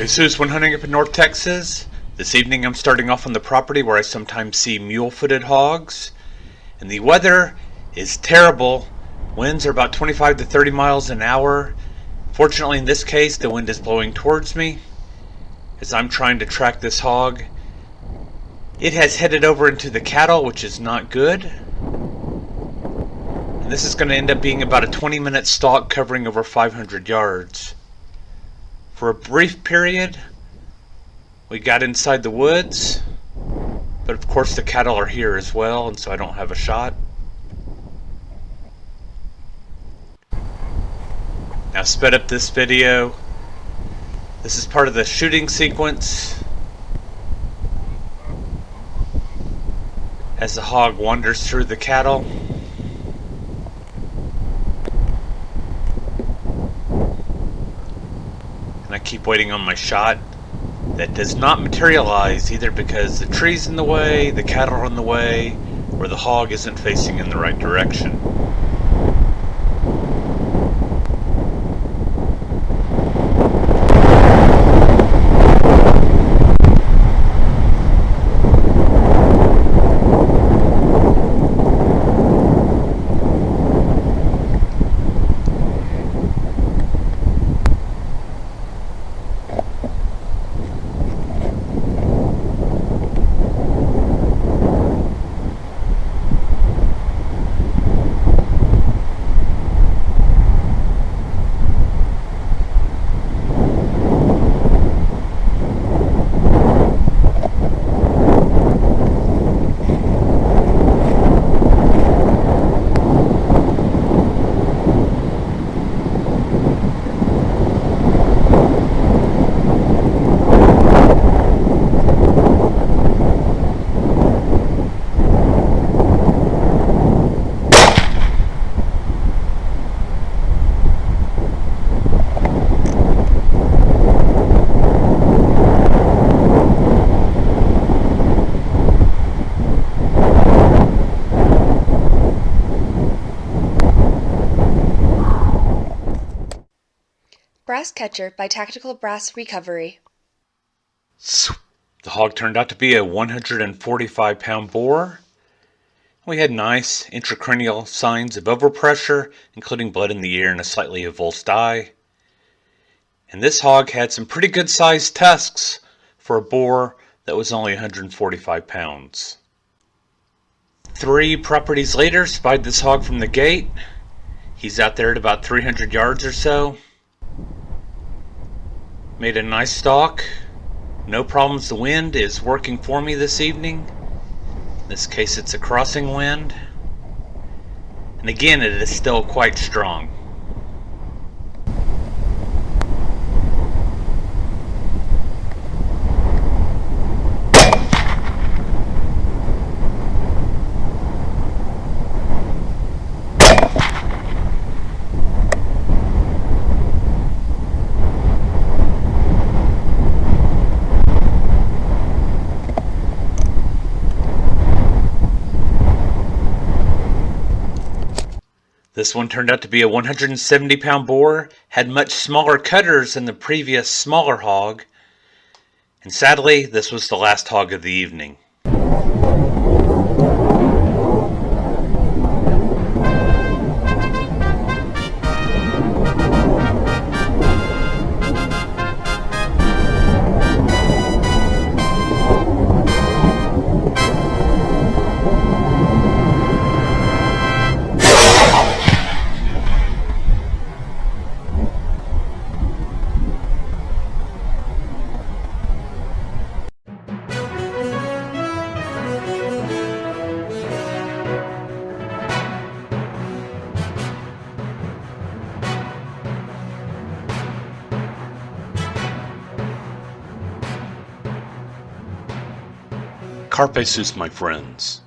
Jesus, when hunting up in North Texas. This evening I'm starting off on the property where I sometimes see mule-footed hogs. And the weather is terrible. Winds are about 25 to 30 miles an hour. Fortunately in this case the wind is blowing towards me as I'm trying to track this hog. It has headed over into the cattle, which is not good. And this is going to end up being about a 20-minute stalk covering over 500 yards. For a brief period, we got inside the woods, but of course the cattle are here as well, and so I don't have a shot. Now sped up this video. This is part of the shooting sequence as the hog wanders through the cattle. And I keep waiting on my shot. That does not materialize either because the tree's in the way, the cattle are in the way, or the hog isn't facing in the right direction. Brass Catcher by Tactical Brass Recovery. The hog turned out to be a 145-pound boar. We had nice intracranial signs of overpressure, including blood in the ear and a slightly avulsed eye. And this hog had some pretty good sized tusks for a boar that was only 145 pounds. 3 properties later, spied this hog from the gate. He's out there at about 300 yards or so. Made a nice stalk. No problems. The wind is working for me this evening. In this case it's a crossing wind. And again it is still quite strong. This one turned out to be a 170-pound boar, had much smaller cutters than the previous smaller hog, and sadly, this was the last hog of the evening. Carpe sus, my friends.